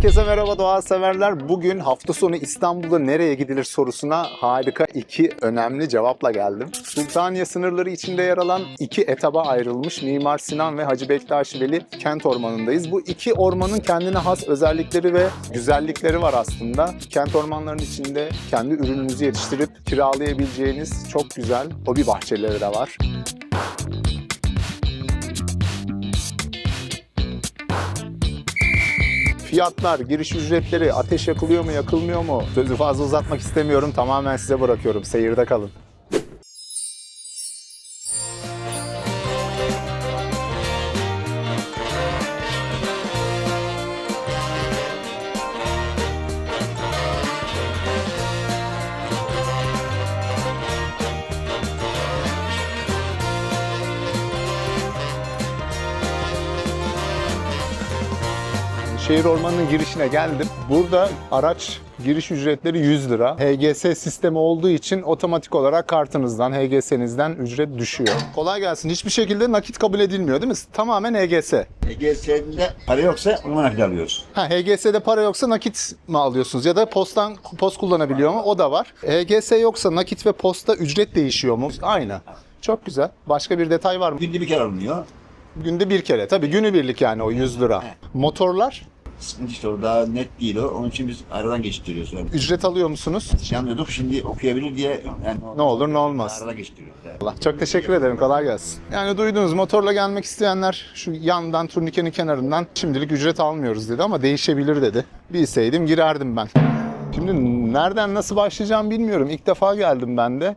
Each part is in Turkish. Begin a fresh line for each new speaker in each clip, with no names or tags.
Herkese merhaba doğa severler. Bugün hafta sonu İstanbul'da nereye gidilir sorusuna harika iki önemli cevapla geldim. Sultaniye sınırları içinde yer alan iki etaba ayrılmış Mimar Sinan ve Hacı Bektaş Veli kent ormanındayız. Bu iki ormanın kendine has özellikleri ve güzellikleri var aslında. Kent ormanlarının içinde kendi ürününüzü yetiştirip kiralayabileceğiniz çok güzel hobi bahçeleri de var. Fiyatlar, giriş ücretleri, ateş yakılıyor mu, yakılmıyor mu? Sözü fazla uzatmak istemiyorum. Tamamen size bırakıyorum. Seyirde kalın. Şehir ormanının girişine geldim. Burada araç giriş ücretleri 100 lira. HGS sistemi olduğu için otomatik olarak kartınızdan, HGS'nizden ücret düşüyor. Kolay gelsin. Hiçbir şekilde nakit kabul edilmiyor değil mi? Tamamen HGS.
HGS'de para yoksa onu nakit alıyoruz.
HGS'de para yoksa nakit mi alıyorsunuz? Ya da post kullanabiliyor mu? O da var. HGS yoksa nakit ve posta ücret değişiyor mu? Aynı. Çok güzel. Başka bir detay var mı?
Günde bir kere alınıyor.
Günde bir kere. Tabii günübirlik yani o 100 lira. Motorlar?
Sıkıntı işte o daha net değil o. Onun için biz aradan geçiştiriyoruz. Yani.
Ücret alıyor musunuz?
Yanıyorduk şimdi okuyabilir diye. Yani
Ne olur ne olmaz.
Aradan geçiştiriyoruz. Yani.
Allah. Çok teşekkür ederim. Kolay gelsin. Yani duydunuz, motorla gelmek isteyenler şu yandan turnikenin kenarından şimdilik ücret almıyoruz dedi ama değişebilir dedi. Bilseydim girerdim ben. Şimdi nereden nasıl başlayacağım bilmiyorum. İlk defa geldim ben de.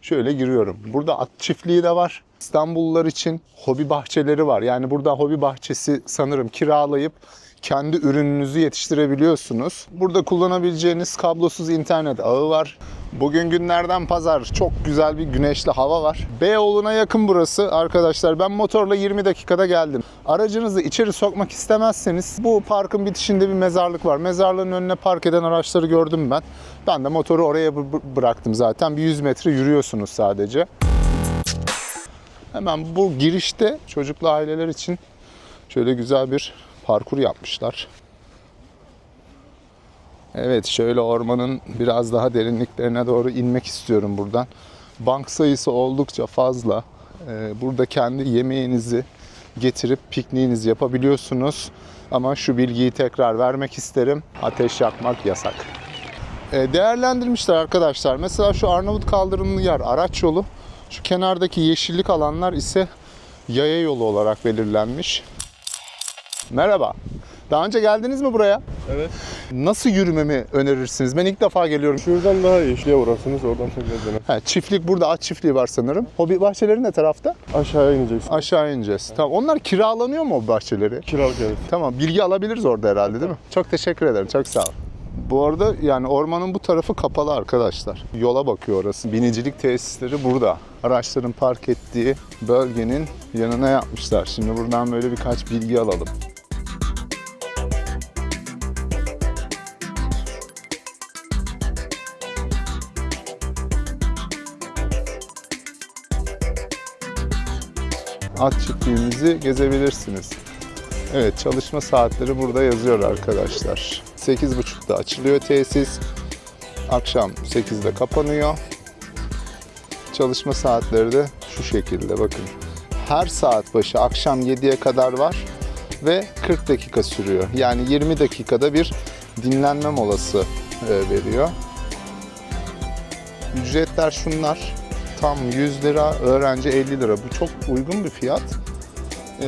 Şöyle giriyorum. Burada at çiftliği de var. İstanbullular için hobi bahçeleri var. Yani burada hobi bahçesi sanırım kiralayıp kendi ürününüzü yetiştirebiliyorsunuz. Burada kullanabileceğiniz kablosuz internet ağı var. Bugün günlerden pazar. Çok güzel bir güneşli hava var. Beyoğlu'na yakın burası arkadaşlar. Ben motorla 20 dakikada geldim. Aracınızı içeri sokmak istemezseniz bu parkın bitişinde bir mezarlık var. Mezarlığın önüne park eden araçları gördüm ben. Ben de motoru oraya bıraktım zaten. Bir 100 metre yürüyorsunuz sadece. Hemen bu girişte çocuklu aileler için şöyle güzel bir parkur yapmışlar. Evet, şöyle ormanın biraz daha derinliklerine doğru inmek istiyorum buradan. Bank sayısı oldukça fazla. Burada kendi yemeğinizi getirip pikniğinizi yapabiliyorsunuz. Ama şu bilgiyi tekrar vermek isterim. Ateş yakmak yasak. Değerlendirmişler arkadaşlar. Mesela şu Arnavut kaldırımlı yer araç yolu. Şu kenardaki yeşillik alanlar ise yaya yolu olarak belirlenmiş. Merhaba. Daha önce geldiniz mi buraya?
Evet.
Nasıl yürümemi önerirsiniz? Ben ilk defa geliyorum.
Şuradan daha iyi. Şuraya uğrarsınız, oradan tekrar döner.
Çiftlik burada, at çiftliği var sanırım. Hobi bahçeleri ne tarafta?
Aşağıya ineceksin.
Aşağı ineceğiz. Tamam. Onlar kiralanıyor mu o bahçeleri?
Kiralık evet.
Tamam. Bilgi alabiliriz orada herhalde değil mi? Çok teşekkür ederim. Çok sağ ol. Bu arada yani ormanın bu tarafı kapalı arkadaşlar. Yola bakıyor orası. Binicilik tesisleri burada. Araçların park ettiği bölgenin yanına yapmışlar. Şimdi buradan böyle birkaç bilgi alalım. At çiftliğimizi gezebilirsiniz. Evet, çalışma saatleri burada yazıyor arkadaşlar. 8.30'da açılıyor tesis. Akşam 8'de kapanıyor. Çalışma saatleri de şu şekilde bakın. Her saat başı akşam 7'ye kadar var ve 40 dakika sürüyor. Yani 20 dakikada bir dinlenme molası veriyor. Ücretler şunlar. Tam 100 lira, öğrenci 50 lira. Bu çok uygun bir fiyat.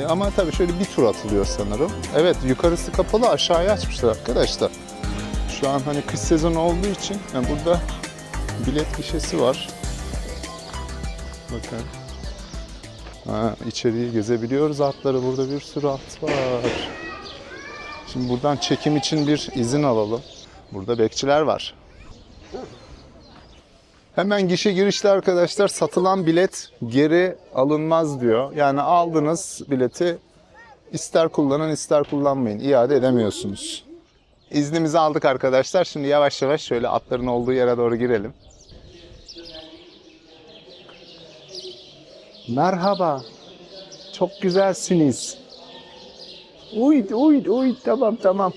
Ama tabii şöyle bir tur atılıyor sanırım. Evet, yukarısı kapalı, aşağıya açmışlar arkadaşlar. Şu an hani kış sezonu olduğu için yani burada bilet gişesi var. Bakın. İçeriği gezebiliyoruz atları. Burada bir sürü at var. Şimdi buradan çekim için bir izin alalım. Burada bekçiler var. Hemen gişe girişte arkadaşlar satılan bilet geri alınmaz diyor. Yani aldığınız bileti ister kullanın ister kullanmayın. İade edemiyorsunuz. İznimizi aldık arkadaşlar. Şimdi yavaş yavaş şöyle atların olduğu yere doğru girelim. Merhaba. Çok güzelsiniz. Uy, tamam.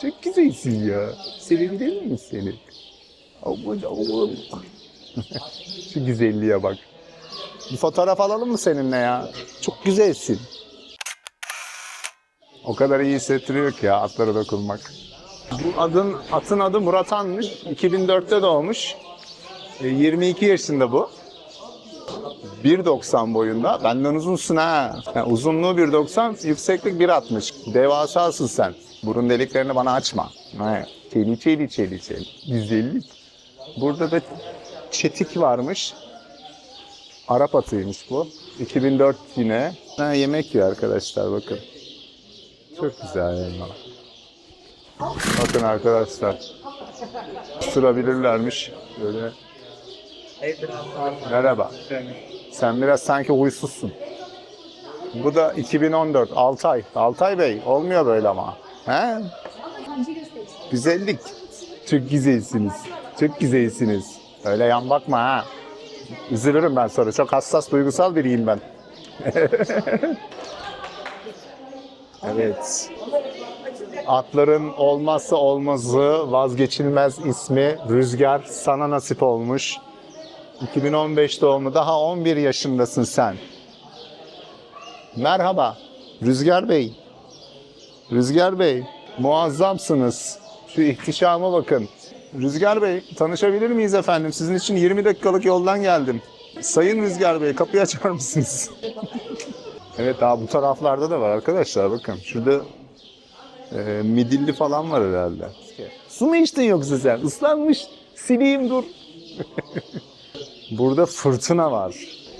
Çok güzelsin ya. Sevebilir miyim seni? Aman Allah'ım. Şu güzelliğe bak. Bir fotoğraf alalım mı seninle ya? Çok güzelsin. O kadar iyi hissettiriyor ki ya atlara dokunmak. Bu atın adı Murat Han'mış. 2004'te doğmuş. 22 yaşında bu. 1.90 boyunda. Benden uzunsun ha. Yani uzunluğu 1.90, yükseklik 1.60. Devasasın sen. Burun deliklerini bana açma. Çeli. Güzellik. Burada da çetik varmış. Arap atıymış bu. 2004 yine. Yemek yiyor arkadaşlar bakın. Çok güzel yani. Bakın arkadaşlar. Sırabilirlermiş. Böyle. Merhaba. Sen biraz sanki huysuzsun. Bu da 2014. Altay. Altay Bey. Olmuyor böyle ama. He? Güzellik. Çok güzelsiniz. Çok güzelsiniz. Öyle yan bakma ha. Üzülürüm ben sonra. Çok hassas, duygusal biriyim ben. Evet. Atların olmazsa olmazı, vazgeçilmez ismi Rüzgar. Sana nasip olmuş. 2015 doğumlu. Daha 11 yaşındasın sen. Merhaba. Rüzgar Bey. Rüzgar Bey. Muazzamsınız. Şu ihtişama bakın. Rüzgar Bey, tanışabilir miyiz efendim? Sizin için 20 dakikalık yoldan geldim. Sayın Rüzgar Bey, kapıyı açar mısınız? Evet, daha bu taraflarda da var arkadaşlar. Bakın, şurada midilli falan var herhalde. Su mu içtin yoksa sen? Islanmış. Sileyim dur. Burada fırtına var.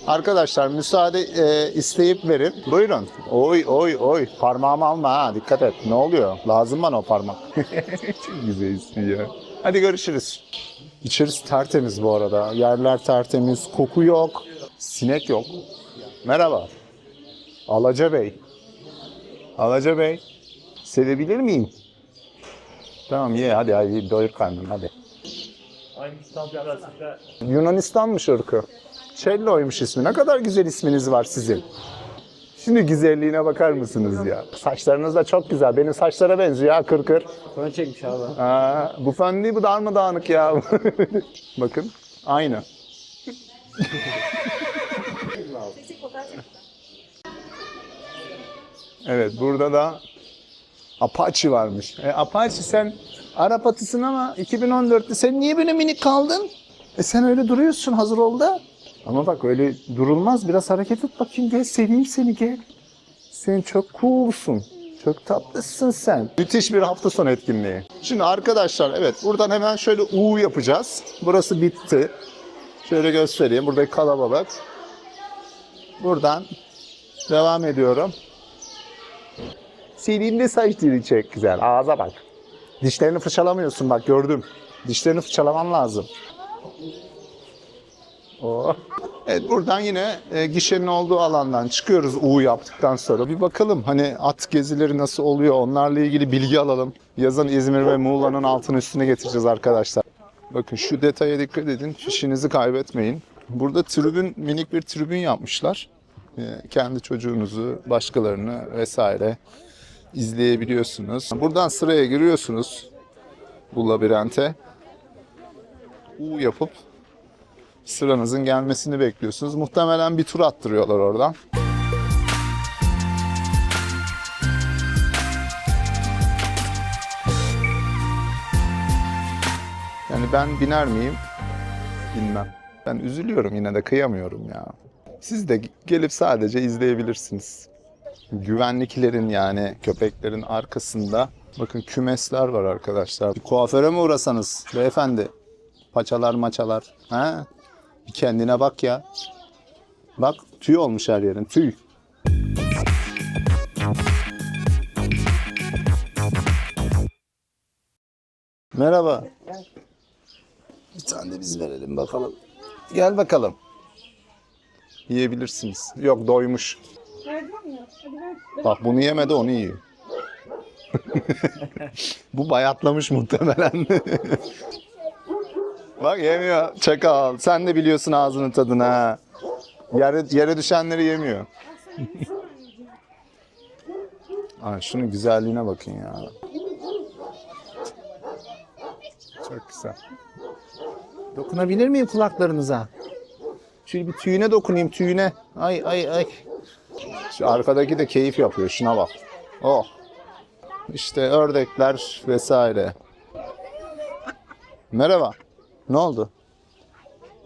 Arkadaşlar müsaade isteyip verin. Buyurun. Oy. Parmağımı alma ha. Dikkat et. Ne oluyor? Lazım bana o parmak. Çok güzelsin ya. Hadi görüşürüz. İçerisi tertemiz bu arada. Yerler tertemiz. Koku yok. Sinek yok. Merhaba. Alaca Bey. Alaca Bey. Sevebilir miyim? Tamam ye hadi doyur karnını hadi. Yunanistanmış ırkı. Cello'ymuş ismi. Ne kadar güzel isminiz var sizin. Şimdi güzelliğine bakar mısınız ya? Saçlarınız da çok güzel. Benim saçlara benziyor ya kır.
Fön çekmiş abi.
Bu fön değil, bu darmadağınık ya. Bakın aynı. Evet burada da Apache varmış. Apache sen Arap atısın ama 2014'te sen niye böyle minik kaldın? Sen öyle duruyorsun, hazır ol da. Ama bak öyle durulmaz. Biraz hareket et bakayım. Gel seveyim seni gel. Sen çok coolsun. Çok tatlısın sen. Müthiş bir hafta sonu etkinliği. Şimdi arkadaşlar evet buradan hemen şöyle U yapacağız. Burası bitti. Şöyle göstereyim. Buradaki kalabalık. Buradan devam ediyorum. Senin de saç dili çok güzel. Ağza bak. Dişlerini fırçalamıyorsun bak gördüm. Dişlerini fırçalaman lazım. Oh. Evet buradan yine gişenin olduğu alandan çıkıyoruz U yaptıktan sonra. Bir bakalım hani at gezileri nasıl oluyor onlarla ilgili bilgi alalım. Yazın İzmir ve Muğla'nın altını üstüne getireceğiz arkadaşlar. Bakın şu detaya dikkat edin. Fişinizi kaybetmeyin. Burada minik bir tribün yapmışlar. Kendi çocuğunuzu, başkalarını vesaire izleyebiliyorsunuz. Buradan sıraya giriyorsunuz bu labirente. U yapıp sıranızın gelmesini bekliyorsunuz. Muhtemelen bir tur attırıyorlar oradan. Yani ben biner miyim? Bilmem. Ben üzülüyorum yine de kıyamıyorum ya. Siz de gelip sadece izleyebilirsiniz. Güvenliklerin yani köpeklerin arkasında bakın kümesler var arkadaşlar. Bir kuaföre mi uğrasanız beyefendi? Paçalar maçalar. Ha? Bir kendine bak ya. Bak tüy olmuş her yerin tüy. Merhaba. Bir tane de biz verelim bakalım. Gel bakalım. Yiyebilirsiniz. Yok doymuş. Bak bunu yemedi onu yiyor. Bu bayatlamış muhtemelen. Bak yemiyor. Çakal. Sen de biliyorsun ağzının tadını ha. Yere düşenleri yemiyor. Ay şunun güzelliğine bakın ya. Çok güzel. Dokunabilir miyim kulaklarınıza? Şöyle bir tüyüne dokunayım, tüyüne. Ay ay ay. Şu arkadaki de keyif yapıyor, şuna bak. Oh. İşte ördekler vesaire. Merhaba. Ne oldu?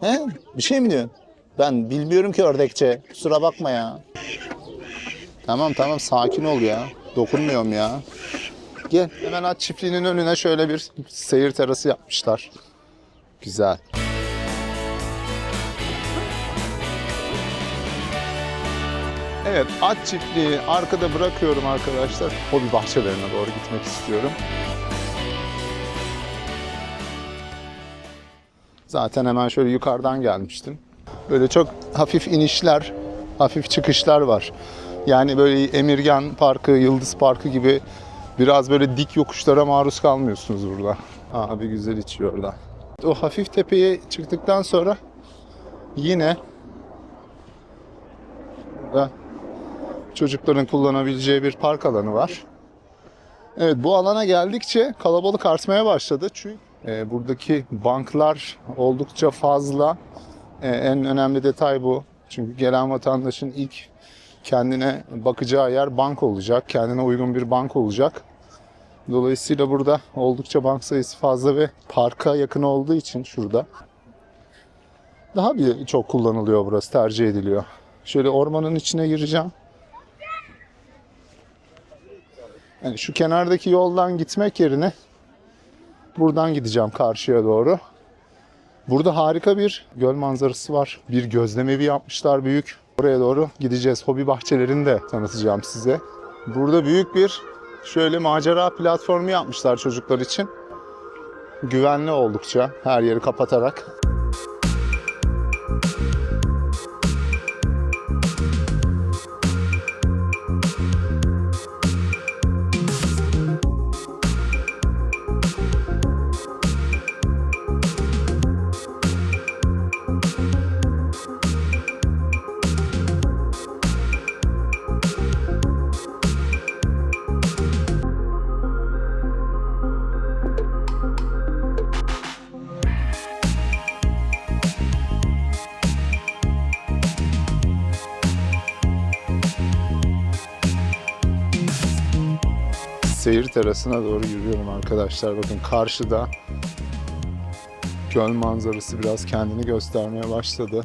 He? Bir şey mi diyorsun? Ben bilmiyorum ki ördekçe. Kusura bakma ya. Tamam tamam, sakin ol ya. Dokunmuyorum ya. Gel hemen at çiftliğinin önüne şöyle bir seyir terası yapmışlar. Güzel. Evet, at çiftliği arkada bırakıyorum arkadaşlar. Hobi bahçelerine doğru gitmek istiyorum. Zaten hemen şöyle yukarıdan gelmiştim. Böyle çok hafif inişler, hafif çıkışlar var. Yani böyle Emirgan Parkı, Yıldız Parkı gibi biraz böyle dik yokuşlara maruz kalmıyorsunuz burada. Abi güzel içiyor orada. O hafif tepeye çıktıktan sonra yine burada çocukların kullanabileceği bir park alanı var. Evet, bu alana geldikçe kalabalık artmaya başladı. Çünkü buradaki banklar oldukça fazla. En önemli detay bu. Çünkü gelen vatandaşın ilk kendine bakacağı yer bank olacak. Kendine uygun bir bank olacak. Dolayısıyla burada oldukça bank sayısı fazla ve parka yakın olduğu için şurada daha bir çok kullanılıyor burası, tercih ediliyor. Şöyle ormanın içine gireceğim. Yani şu kenardaki yoldan gitmek yerine buradan gideceğim karşıya doğru. Burada harika bir göl manzarası var. Bir gözlemevi yapmışlar büyük. Oraya doğru gideceğiz. Hobi bahçelerini de tanıtacağım size. Burada büyük bir şöyle macera platformu yapmışlar çocuklar için. Güvenli oldukça, her yeri kapatarak. Seyir terasına doğru yürüyorum arkadaşlar. Bakın karşıda göl manzarası biraz kendini göstermeye başladı.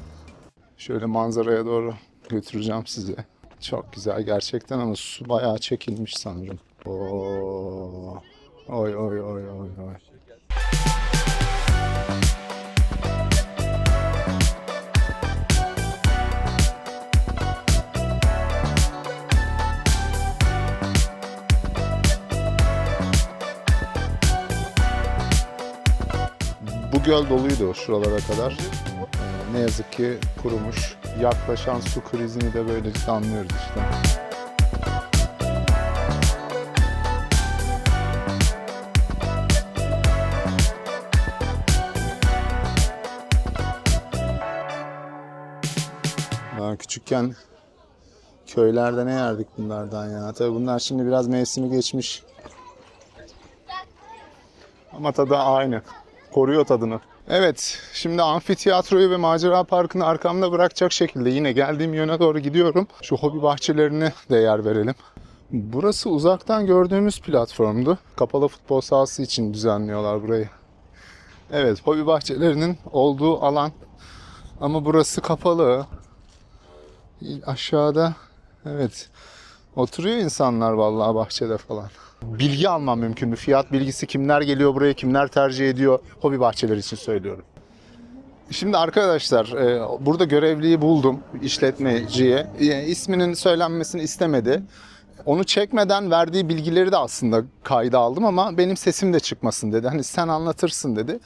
Şöyle manzaraya doğru götüreceğim sizi. Çok güzel gerçekten ama su bayağı çekilmiş sanırım. Oo. Oy oy oy oy oy. Bu göl doluydu şuralara kadar. Ne yazık ki kurumuş. Yaklaşan su krizini de böylelikle anlıyoruz işte. Ben küçükken köylerde ne yerdik bunlardan ya. Tabii bunlar şimdi biraz mevsimi geçmiş. Ama tadı aynı. Koruyor tadını. Evet, şimdi amfiteyatroyu ve macera parkını arkamda bırakacak şekilde yine geldiğim yöne doğru gidiyorum. Şu hobi bahçelerine de yer verelim. Burası uzaktan gördüğümüz platformdu. Kapalı futbol sahası için düzenliyorlar burayı. Evet, hobi bahçelerinin olduğu alan. Ama burası kapalı. Aşağıda, evet, oturuyor insanlar vallahi bahçede falan. Bilgi almam mümkün mü? Fiyat bilgisi, kimler geliyor buraya, kimler tercih ediyor? Hobi bahçeleri için söylüyorum. Şimdi arkadaşlar burada görevliyi buldum, işletmeciye. İsminin söylenmesini istemedi. Onu çekmeden verdiği bilgileri de aslında kayda aldım ama benim sesim de çıkmasın dedi. Hani sen anlatırsın dedi.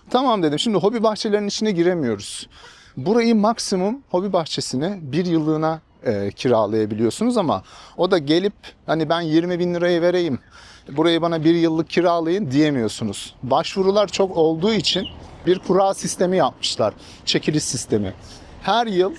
Tamam dedim. Şimdi hobi bahçelerinin içine giremiyoruz. Burayı maksimum hobi bahçesini bir yıllığına kiralayabiliyorsunuz ama o da gelip hani ben 20.000 liraya vereyim, burayı bana bir yıllık kiralayın diyemiyorsunuz. Başvurular çok olduğu için bir kura sistemi yapmışlar. Çekiliş sistemi. Her yıl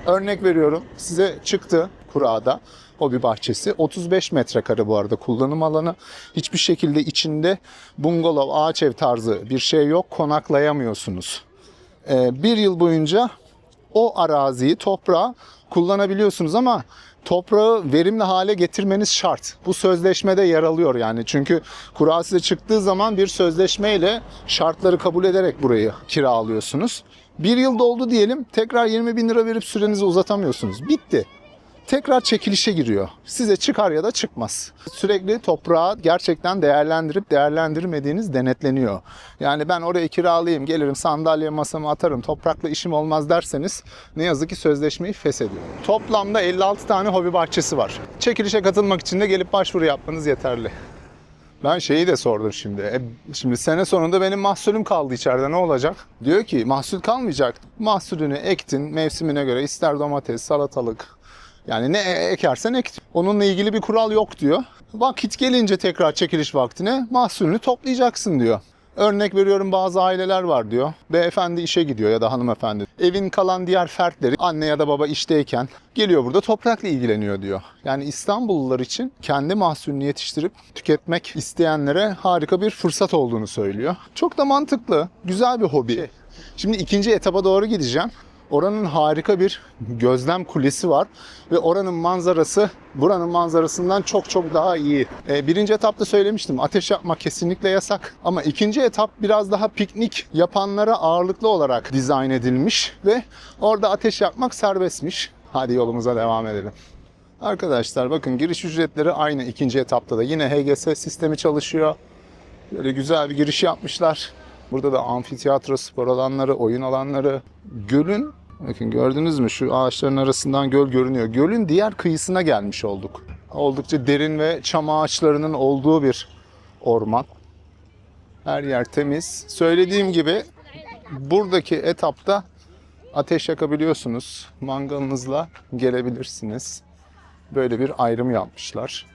örnek veriyorum size çıktı kurada. hobi bahçesi. 35 metrekare bu arada kullanım alanı. Hiçbir şekilde içinde bungalov, ağaç ev tarzı bir şey yok. Konaklayamıyorsunuz. Bir yıl boyunca o araziyi, toprağı kullanabiliyorsunuz ama toprağı verimli hale getirmeniz şart. Bu sözleşmede yer alıyor yani. Çünkü kura size çıktığı zaman bir sözleşmeyle şartları kabul ederek burayı kiralıyorsunuz. Bir yıl doldu diyelim, tekrar 20 bin lira verip sürenizi uzatamıyorsunuz. Bitti. Tekrar çekilişe giriyor. Size çıkar ya da çıkmaz. Sürekli toprağı gerçekten değerlendirip değerlendirmediğiniz denetleniyor. Yani ben oraya kiralayayım, gelirim sandalye masamı atarım, toprakla işim olmaz derseniz ne yazık ki sözleşmeyi feshediyor. Toplamda 56 tane hobi bahçesi var. Çekilişe katılmak için de gelip başvuru yapmanız yeterli. Ben şeyi de sordum şimdi. Şimdi sene sonunda benim mahsulüm kaldı içeride, ne olacak? Diyor ki mahsul kalmayacak. Mahsulünü ektin mevsimine göre, ister domates, salatalık. Yani ne ekersen ek. Onunla ilgili bir kural yok diyor. Vakit gelince tekrar çekiliş vaktine mahsulünü toplayacaksın diyor. Örnek veriyorum, bazı aileler var diyor. Beyefendi işe gidiyor ya da hanımefendi. Evin kalan diğer fertleri anne ya da baba işteyken geliyor burada toprakla ilgileniyor diyor. Yani İstanbullular için kendi mahsulünü yetiştirip tüketmek isteyenlere harika bir fırsat olduğunu söylüyor. Çok da mantıklı, güzel bir hobi. Şimdi ikinci etaba doğru gideceğim. Oranın harika bir gözlem kulesi var ve oranın manzarası buranın manzarasından çok çok daha iyi. Birinci etapta söylemiştim, ateş yapmak kesinlikle yasak. Ama ikinci etap biraz daha piknik yapanlara ağırlıklı olarak dizayn edilmiş ve orada ateş yapmak serbestmiş. Hadi yolumuza devam edelim. Arkadaşlar bakın, giriş ücretleri aynı ikinci etapta da. Yine HGS sistemi çalışıyor. Böyle güzel bir giriş yapmışlar. Burada da amfiteyatro, spor alanları, oyun alanları. Gölün, bakın gördünüz mü, şu ağaçların arasından göl görünüyor. Gölün diğer kıyısına gelmiş olduk. Oldukça derin ve çam ağaçlarının olduğu bir orman. Her yer temiz. Söylediğim gibi buradaki etapta ateş yakabiliyorsunuz. Mangalınızla gelebilirsiniz. Böyle bir ayrım yapmışlar.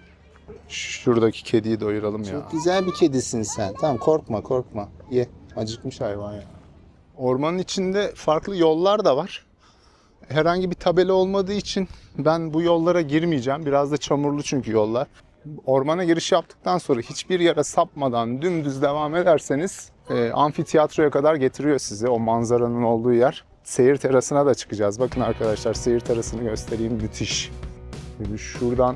Şuradaki kediyi doyuralım ya.
Çok güzel bir kedisin sen. Tamam, korkma korkma. Ye. Acıkmış hayvan ya.
Ormanın içinde farklı yollar da var. Herhangi bir tabela olmadığı için ben bu yollara girmeyeceğim. Biraz da çamurlu çünkü yollar. Ormana giriş yaptıktan sonra hiçbir yere sapmadan dümdüz devam ederseniz amfiteyatroya kadar getiriyor sizi, o manzaranın olduğu yer. Seyir terasına da çıkacağız. Bakın arkadaşlar, seyir terasını göstereyim. Müthiş. Şimdi şuradan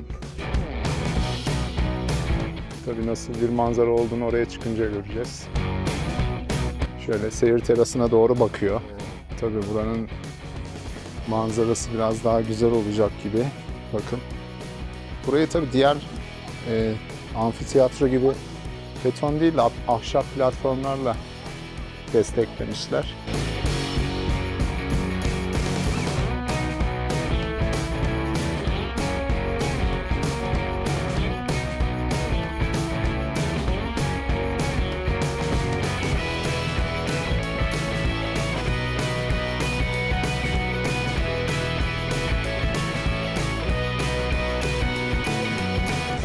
tabii nasıl bir manzara olduğunu oraya çıkınca göreceğiz. Şöyle seyir terasına doğru bakıyor. Tabii buranın manzarası biraz daha güzel olacak gibi. Bakın. Burayı tabii diğer amfiteyatro gibi beton değil de ahşap platformlarla desteklemişler.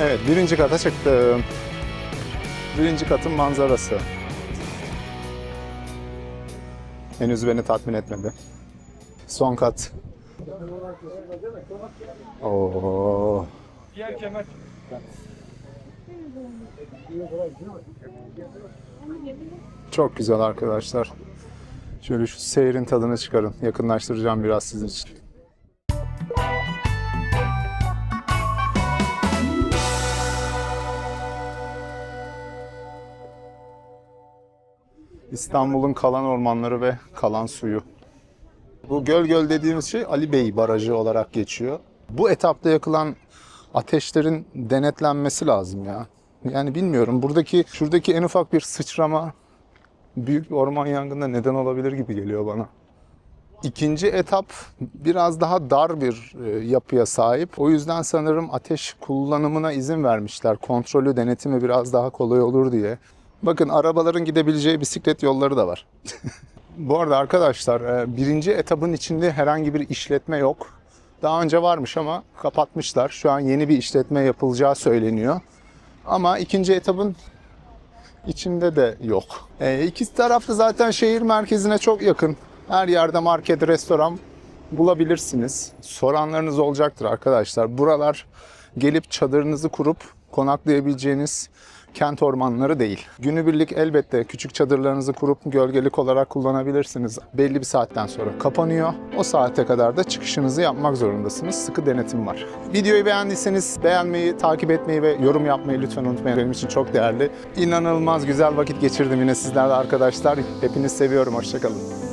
Evet, birinci kata çıktım. Birinci katın manzarası. Henüz beni tatmin etmedi. Son kat. Oo. Çok güzel arkadaşlar. Şöyle şu seyrin tadını çıkarın. Yakınlaştıracağım biraz sizin için. İstanbul'un kalan ormanları ve kalan suyu. Bu göl dediğimiz şey Ali Bey Barajı olarak geçiyor. Bu etapta yakılan ateşlerin denetlenmesi lazım ya. Yani bilmiyorum, şuradaki en ufak bir sıçrama büyük bir orman yangınına neden olabilir gibi geliyor bana. İkinci etap biraz daha dar bir yapıya sahip. O yüzden sanırım ateş kullanımına izin vermişler. Kontrolü, denetimi biraz daha kolay olur diye. Bakın, arabaların gidebileceği bisiklet yolları da var. Bu arada arkadaşlar, birinci etapın içinde herhangi bir işletme yok. Daha önce varmış ama kapatmışlar. Şu an yeni bir işletme yapılacağı söyleniyor. Ama ikinci etapın içinde de yok. İkisi tarafta zaten şehir merkezine çok yakın. Her yerde market, restoran bulabilirsiniz. Soranlarınız olacaktır arkadaşlar. Buralar gelip çadırınızı kurup konaklayabileceğiniz kent ormanları değil. Günübirlik elbette küçük çadırlarınızı kurup gölgelik olarak kullanabilirsiniz. Belli bir saatten sonra kapanıyor. O saate kadar da çıkışınızı yapmak zorundasınız. Sıkı denetim var. Videoyu beğendiyseniz beğenmeyi, takip etmeyi ve yorum yapmayı lütfen unutmayın. Benim için çok değerli. İnanılmaz güzel vakit geçirdim yine sizlerle arkadaşlar. Hepinizi seviyorum. Hoşça kalın.